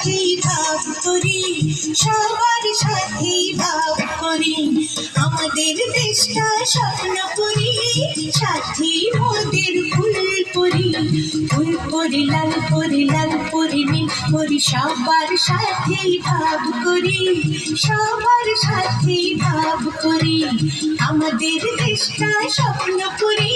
সাথেই ভাব করি, সবার সাথেই ভাব করি। আমাদের দেশটা স্বপ্নপুরী, সাথী মোদের ফুলপুরি। ফুলপুরি লাল পুরি, লাল পুরি নীল পুরি, সবার সাথেই ভাব করি, সবার সাথেই ভাব করি। আমাদের দেশটা স্বপ্নপুরী।